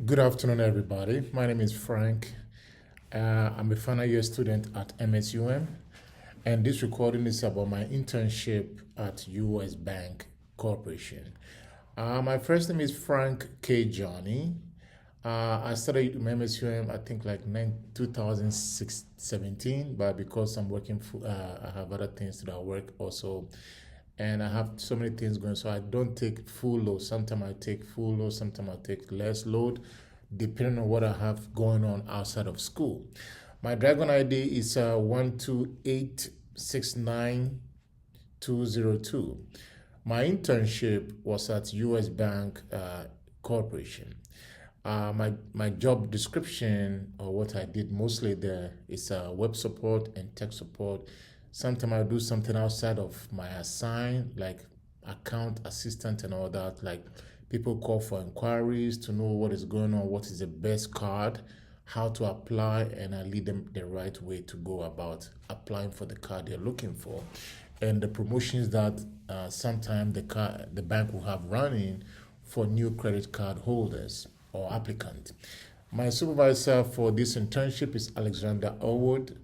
Good afternoon, everybody. My name is Frank. I'm a final year student at MSUM, and this recording is about my internship at US Bank Corporation. My first name is Frank K. Johnny. I started with MSUM, I think like 2017, but because I'm working, I have other things that I work also, and I have so many things going, so I don't take full load. Sometimes I take full load, sometimes I take less load, depending on what I have going on outside of school. My Dragon ID is 128690202. My internship was at US Bank Corporation. My job description or what I did mostly there is web support and tech support. Sometimes I do something outside of my assign, like account assistant and all that. Like people call for inquiries to know what is going on, what is the best card, how to apply, and I lead them the right way to go about applying for the card they're looking for, and the promotions that sometimes the bank will have running for new credit card holders or applicant. My supervisor for this internship is Alexander Elwood,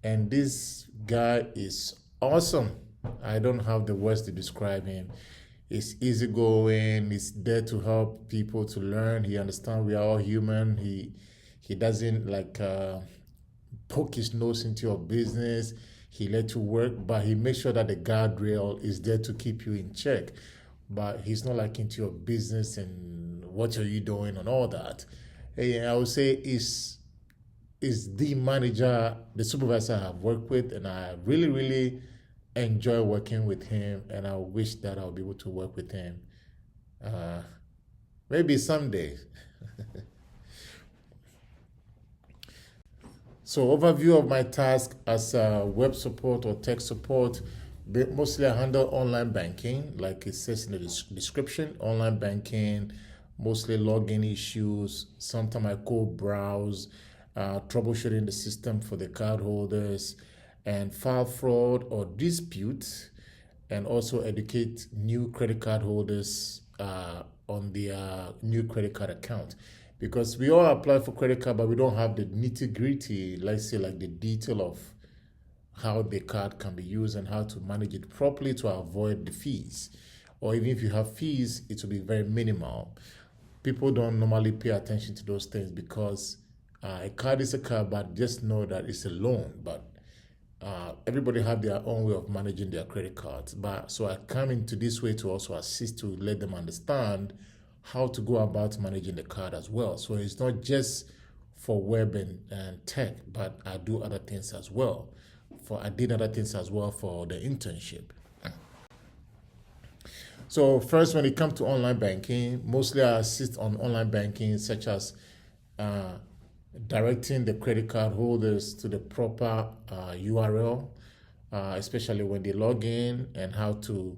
and this guy is awesome. I don't have the words to describe him. He's easygoing. He's there to help people to learn. He understands we are all human. He doesn't poke his nose into your business. He let you work, but he makes sure that the guardrail is there to keep you in check. But he's not like into your business and what are you doing and all that. Hey, I would say is the manager, the supervisor I have worked with, and I really, really enjoy working with him, and I wish that I'll be able to work with him. Uh, Maybe someday. So overview of my task as web support or tech support, mostly I handle online banking, like it says in the description, online banking, mostly login issues. Sometimes I code browse, troubleshooting the system for the cardholders, and file fraud or dispute, and also educate new credit card holders on their new credit card account, because we all apply for credit card but we don't have the nitty gritty, let's say like the detail of how the card can be used and how to manage it properly to avoid the fees, or even if you have fees it will be very minimal. People don't normally pay attention to those things because a card is a card, but just know that it's a loan. But everybody have their own way of managing their credit cards. But so I come into this way to also assist to let them understand how to go about managing the card as well. So it's not just for web and tech, but I do other things as well. I did other things as well for the internship. So first, when it comes to online banking, mostly I assist on online banking, such as uh, directing the credit card holders to the proper URL, especially when they log in, and how to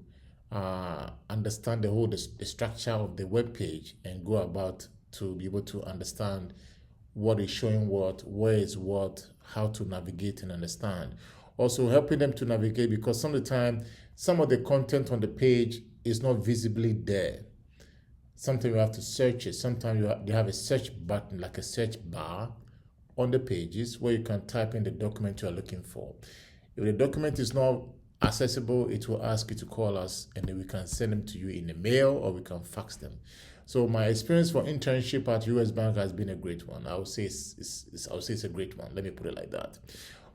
understand the structure of the web page and go about to be able to understand what is showing what, where is what, how to navigate and understand. Also helping them to navigate, because some of the time some of the content on the page is not visibly there. Sometimes you have to search it. Sometimes they have a search button, like a search bar on the pages where you can type in the document you are looking for. If the document is not accessible, it will ask you to call us, and then we can send them to you in the mail or we can fax them. So my experience for internship at US Bank has been a great one. I would say it's a great one. Let me put it like that.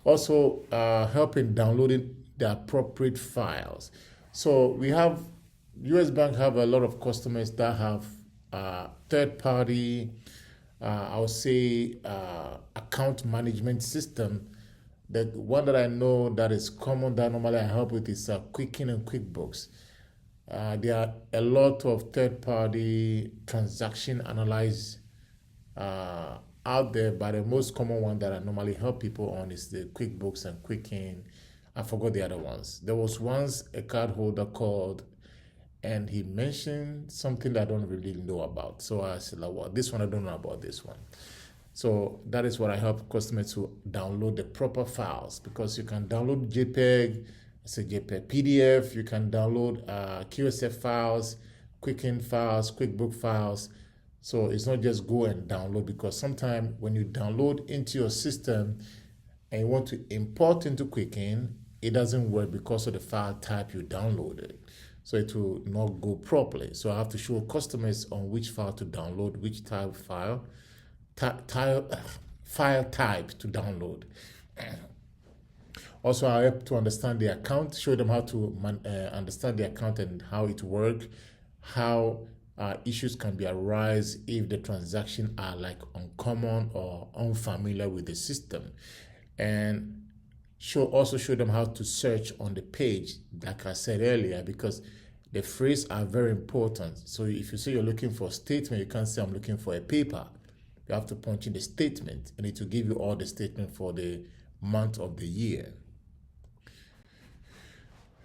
Also, helping downloading the appropriate files. So we have US Bank have a lot of customers that have third party, I would say, account management system. The one that I know that is common that normally I help with is Quicken and QuickBooks. There are a lot of third party transaction analyze out there, but the most common one that I normally help people on is the QuickBooks and Quicken. I forgot the other ones. There was once a card holder called and he mentioned something that I don't really know about. So I said, like, well, this one I don't know about this one. So that is what I help customers to download the proper files, because you can download JPEG, it's a JPEG PDF, you can download QSF files, Quicken files, QuickBook files. So it's not just go and download, because sometimes when you download into your system and you want to import into Quicken, it doesn't work because of the file type you downloaded. So it will not go properly. So I have to show customers on which file to download, which type file, file type to download. Also, I help to understand the account, show them how to understand the account and how it works, how issues can be arise if the transactions are like uncommon or unfamiliar with the system, and also show them how to search on the page, like I said earlier, because the phrases are very important. So if you say you're looking for a statement, you can't say I'm looking for a paper. You have to punch in the statement, and it will give you all the statement for the month of the year.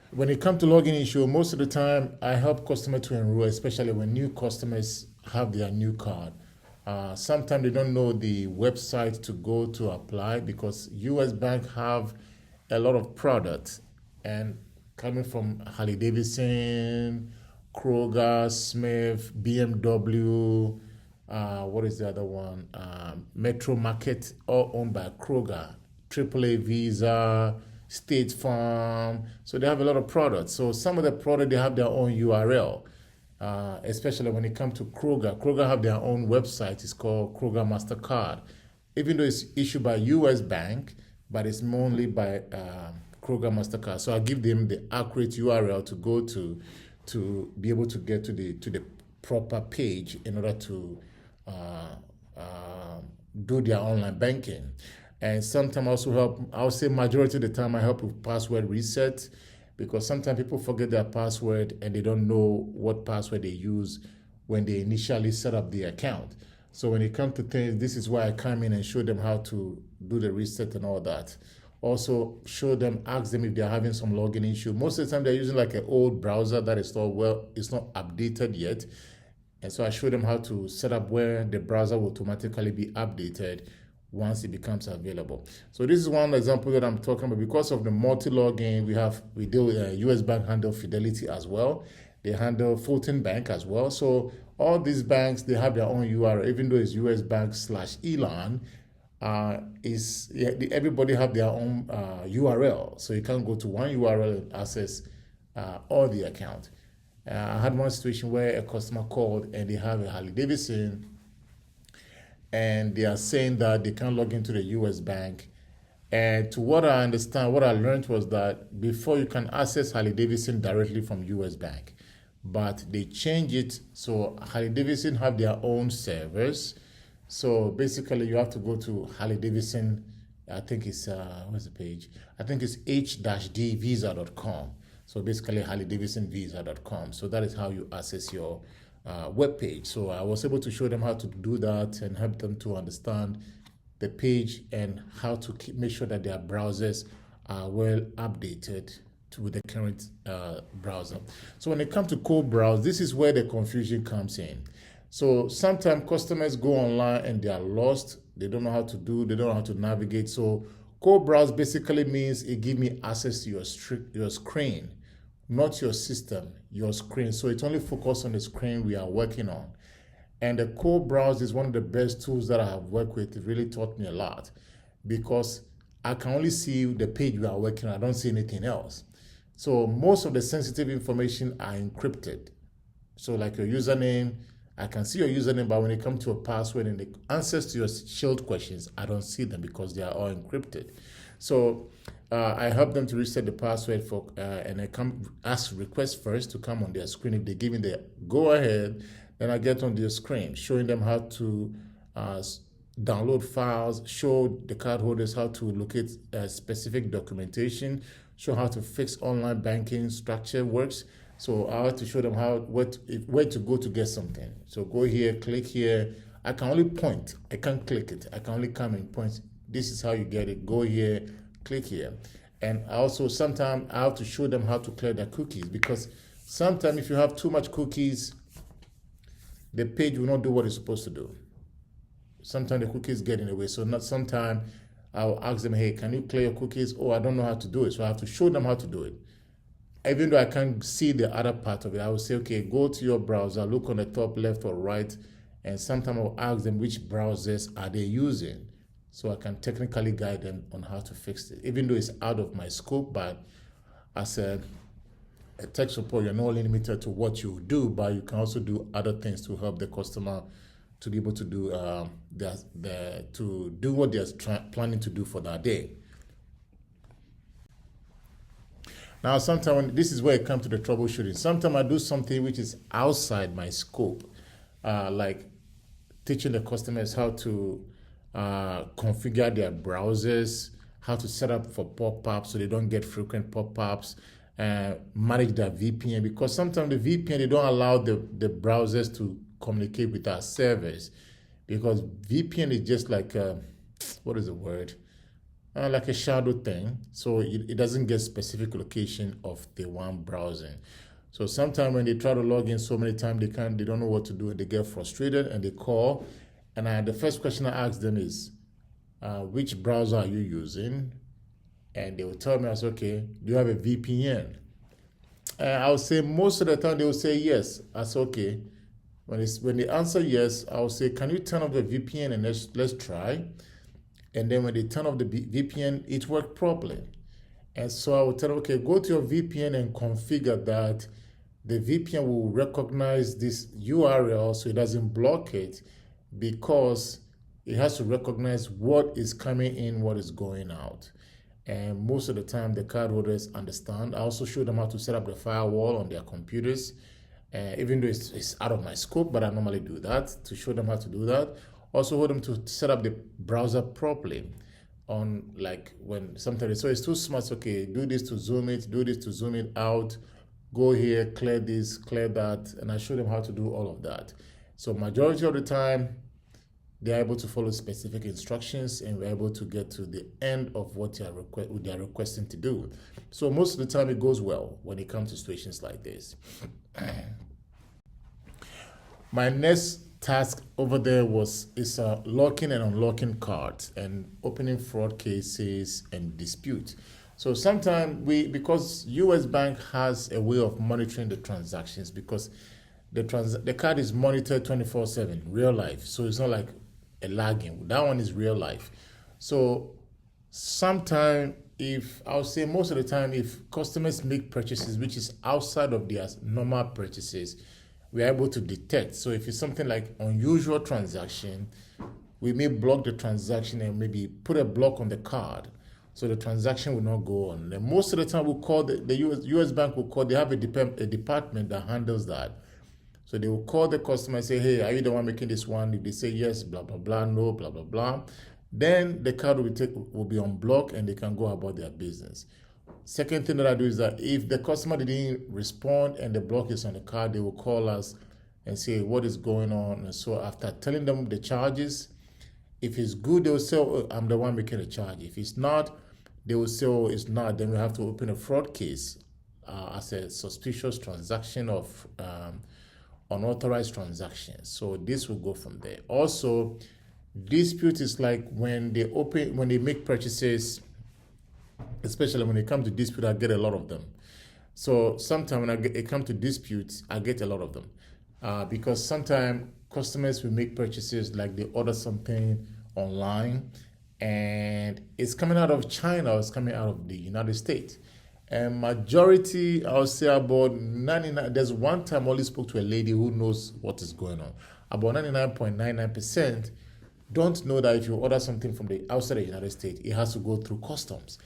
When it comes to login issue, most of the time I help customers to enroll, especially when new customers have their new card. Sometimes they don't know the website to go to apply, because US Bank have a lot of products, and coming from Harley Davidson, Kroger, Smith, BMW, what is the other one? Metro Market, all owned by Kroger, AAA Visa, State Farm. So they have a lot of products. So some of the products, they have their own URL. Especially when it comes to Kroger. Kroger have their own website. It's called Kroger MasterCard. Even though it's issued by US Bank, but it's mainly by Kroger MasterCard. So I give them the accurate URL to go to be able to get to the proper page in order to do their online banking. And sometimes I also help, I would say majority of the time I help with password reset, because sometimes people forget their password and they don't know what password they use when they initially set up the account. So when it comes to things, this is why I come in and show them how to do the reset and all that. Also show them, ask them if they're having some login issue. Most of the time they're using like an old browser that is not it's not updated yet. And so I show them how to set up where the browser will automatically be updated once it becomes available. So this is one example that I'm talking about. Because of the multi-login, we deal with US Bank handle Fidelity as well. They handle Fulton Bank as well. So all these banks, they have their own URL, even though it's US Bank /Elan, everybody have their own URL. So you can't go to one URL and access all the account. I had one situation where a customer called and they have a Harley Davidson, and they are saying that they can't log into the US Bank. And to what I understand, what I learned was that before you can access Harley Davidson directly from US Bank, but they change it so Harley Davidson have their own servers. So basically you have to go to Harley Davidson, I think it's, what's the page? I think it's h-dvisa.com. So basically harley-davidson-visa.com. So that is how you access your web page. So I was able to show them how to do that and help them to understand the page and how to make sure that their browsers are well updated with the current browser. So when it comes to co-browse, this is where the confusion comes in. So sometimes customers go online and they are lost. They don't know how to do, they don't know how to navigate. So co-browse basically means it gives me access to your screen, not your system, your screen. So it only focuses on the screen we are working on. And the co-browse is one of the best tools that I have worked with. It really taught me a lot, because I can only see the page we are working on. I don't see anything else. So most of the sensitive information are encrypted. So like your username, I can see your username, but when it comes to a password and the answers to your shield questions, I don't see them because they are all encrypted. So I help them to reset the password and I ask request first to come on their screen. If they give me the go ahead, then I get on their screen, showing them how to download files, show the cardholders how to locate specific documentation, show how to fix online banking structure works. So I have to show them where to go to get something. So go here, click here. I can only point. I can't click it. I can only come and point. This is how you get it. Go here, click here. And also sometimes I have to show them how to clear their cookies, because sometimes if you have too much cookies, the page will not do what it's supposed to do. Sometimes the cookies get in the way. So sometimes I'll ask them, hey, can you clear your cookies? Oh, I don't know how to do it. So I have to show them how to do it. Even though I can't see the other part of it, I will say, okay, go to your browser, look on the top left or right, And sometimes I'll ask them which browsers are they using, so I can technically guide them on how to fix it, even though it's out of my scope. But as a tech support, you're not only limited to what you do, but you can also do other things to help the customer to be able to do to do what they're planning to do for that day. Now, sometimes this is where it comes to the troubleshooting. Sometimes I do something which is outside my scope, like teaching the customers how to configure their browsers, how to set up for pop-ups so they don't get frequent pop-ups, manage their VPN, because sometimes the VPN, they don't allow the browsers to communicate with our servers, because VPN is just like, what is the word? Like a shadow thing, so it doesn't get specific location of the one browsing. So sometimes when they try to log in so many times, they don't know what to do, and they get frustrated and they call. And the first question I ask them is, which browser are you using? And they will tell me, I say, okay, do you have a VPN? I would say most of the time they will say yes. I say, okay. When they answer yes, I will say, can you turn off the VPN and let's try? And then when they turn off the VPN, it worked properly. And so I will tell them, okay, go to your VPN and configure that the VPN will recognize this URL so it doesn't block it, because it has to recognize what is coming in, what is going out. And most of the time, the cardholders understand. I also show them how to set up the firewall on their computers, even though it's out of my scope, but I normally do that to show them how to do that. Also hold them to set up the browser properly on, like, when sometimes, so it's too smart, okay, do this to zoom it, do this to zoom it out, go here, clear this, clear that, and I show them how to do all of that. So majority of the time, they're able to follow specific instructions, and we're able to get to the end of what they're requesting to do. So most of the time it goes well when it comes to situations like this. My next task over there is locking and unlocking cards and opening fraud cases and dispute. So sometimes because US Bank has a way of monitoring the transactions, because the card is monitored 24/7, real life. So it's not like a lagging. That one is real life. So sometimes, I would say most of the time, if customers make purchases which is outside of their normal purchases, we are able to detect. So if it's something like unusual transaction, we may block the transaction and maybe put a block on the card so the transaction will not go on. And most of the time, we'll call the US Bank will call, they have a department that handles that. So they will call the customer and say, hey, are you the one making this one? If they say yes, blah, blah, blah, no, blah, blah, blah, then the card will be unblocked and they can go about their business. Second thing that I do is that if the customer didn't respond and the block is on the card, they will call us and say what is going on. And so after telling them the charges, if it's good, they will say, oh, I'm the one making the charge. If it's not, they will say, oh, it's not. Then we have to open a fraud case as a suspicious transaction of unauthorized transactions. So this will go from there. Also, dispute is like when they make purchases. Especially when it comes to dispute, I get a lot of them. So sometimes when it comes to disputes, I get a lot of them. Because sometimes customers will make purchases, like they order something online and it's coming out of China or it's coming out of the United States. And majority, I would say about 99, there's one time I only spoke to a lady who knows what is going on. About 99.99% don't know that if you order something from the outside of the United States, it has to go through customs.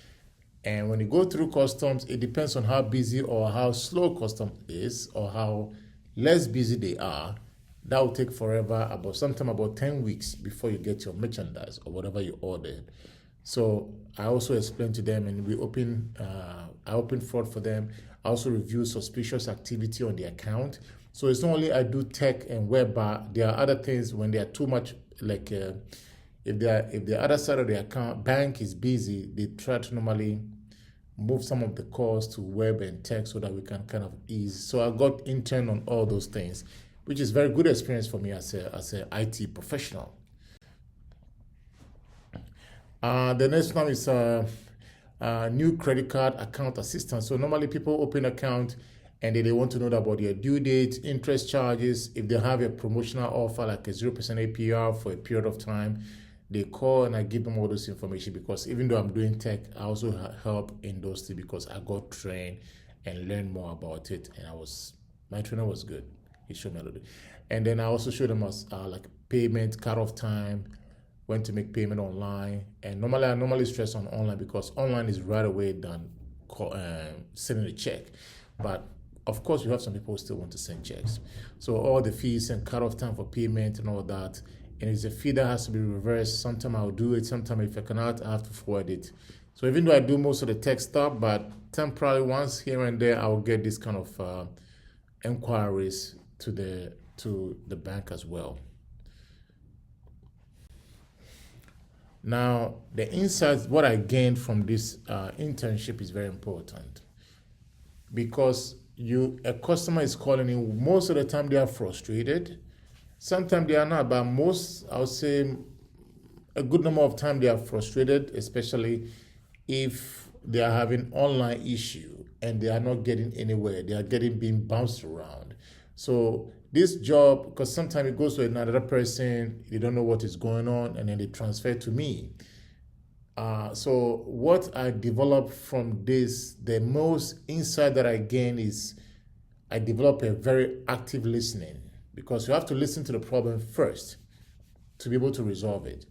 And when you go through customs, it depends on how busy or how slow customs is or how less busy they are. That will take forever, sometime about 10 weeks before you get your merchandise or whatever you ordered. So I also explain to them, and I open fraud for them. I also review suspicious activity on the account. So it's not only I do tech and web, but there are other things when they are too much, like if the other side of the account bank is busy, they try to normally move some of the calls to web and tech so that we can kind of ease. So I got intern on all those things, which is very good experience for me as a IT professional. The next one is new credit card account assistance. So normally people open account and then they want to know about your due date, interest charges. If they have a promotional offer like a 0% APR for a period of time, they call and I give them all this information, because even though I'm doing tech, I also help in those things because I got trained and learned more about it, and my trainer was good. He showed me a little. And then I also showed them like payment, cut-off time, when to make payment online. And I normally stress on online because online is right away done sending a check. But of course, you have some people who still want to send checks. So all the fees and cut-off time for payment and all that. And it's a fee that has to be reversed. Sometimes I'll do it. Sometimes if I cannot, I have to forward it. So even though I do most of the tech stuff, but temporarily once here and there, I'll get this kind of inquiries to the bank as well. Now, the insights, what I gained from this internship is very important, because a customer is calling in. Most of the time they are frustrated. Sometimes they are not, but I would say a good number of time they are frustrated, especially if they are having online issue and they are not getting anywhere. They are being bounced around. So this job, because sometimes it goes to another person, they don't know what is going on, and then they transfer to me. So what I developed from this, the most insight that I gain is I develop a very active listening, because you have to listen to the problem first to be able to resolve it.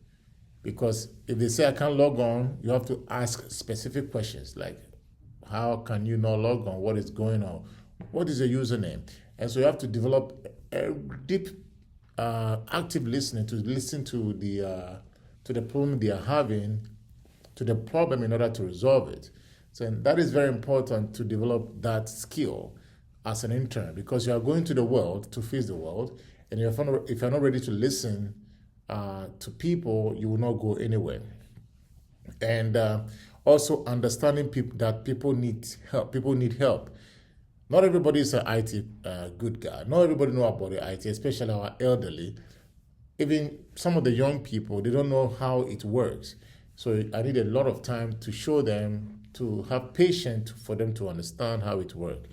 Because if they say I can't log on, you have to ask specific questions like, how can you not log on? What is going on? What is the username? And so you have to develop a deep, active listening to listen to the problem they are having, to the problem in order to resolve it. So that is very important to develop that skill as an intern, because you are going to the world to face the world, and if you're not ready to listen to people, you will not go anywhere. And also understanding that people need help. People need help. Not everybody is an IT good guy. Not everybody know about the IT, especially our elderly. Even some of the young people, they don't know how it works. So I need a lot of time to show them, to have patience for them to understand how it works.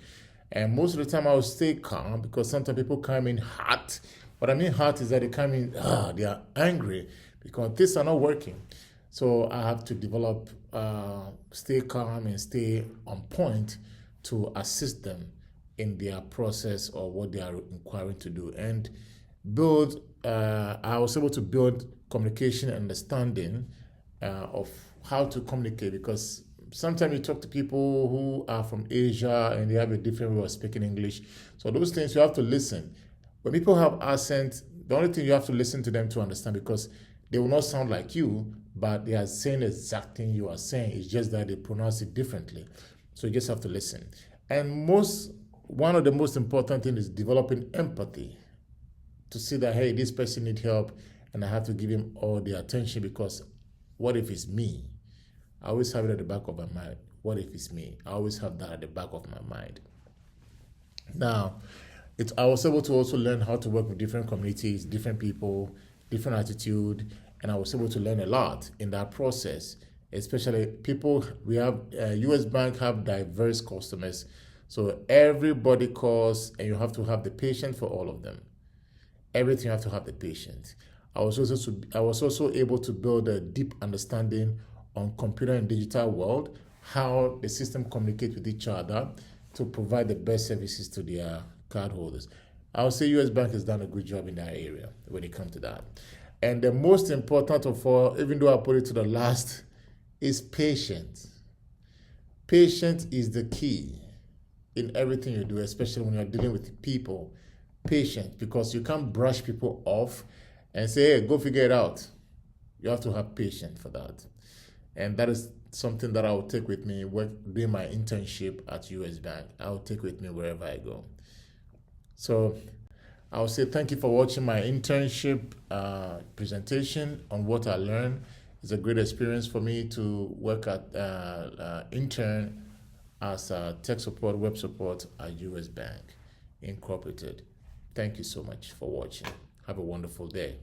And most of the time I will stay calm, because sometimes people come in hot. What I mean hot is that they come in, they are angry because things are not working. So I have to develop, stay calm and stay on point to assist them in their process or what they are inquiring to do. And I was able to build communication and understanding of how to communicate, because sometimes you talk to people who are from Asia and they have a different way of speaking English. So those things you have to listen. When people have accent, the only thing you have to listen to them to understand, because they will not sound like you, but they are saying the exact thing you are saying. It's just that they pronounce it differently. So you just have to listen. And one of the most important things is developing empathy, to see that, hey, this person needs help and I have to give him all the attention, because what if it's me? I always have it at the back of my mind. What if it's me? I always have that at the back of my mind. Now, I was able to also learn how to work with different communities, different people, different attitude, and I was able to learn a lot in that process. Especially people, we have US Bank have diverse customers, so everybody calls, and you have to have the patience for all of them. Everything you have to have the patience. I was also able to build a deep understanding on computer and digital world, how the system communicate with each other to provide the best services to their cardholders. I would say US Bank has done a good job in that area when it comes to that. And the most important of all, even though I put it to the last, is patience. Patience is the key in everything you do, especially when you're dealing with people. Patience, because you can't brush people off and say, hey, go figure it out. You have to have patience for that. And that is something that I will take with me doing my internship at US Bank. I will take with me wherever I go. So I will say thank you for watching my internship presentation on what I learned. It's a great experience for me to work at intern as tech support, web support at US Bank Incorporated. Thank you so much for watching. Have a wonderful day.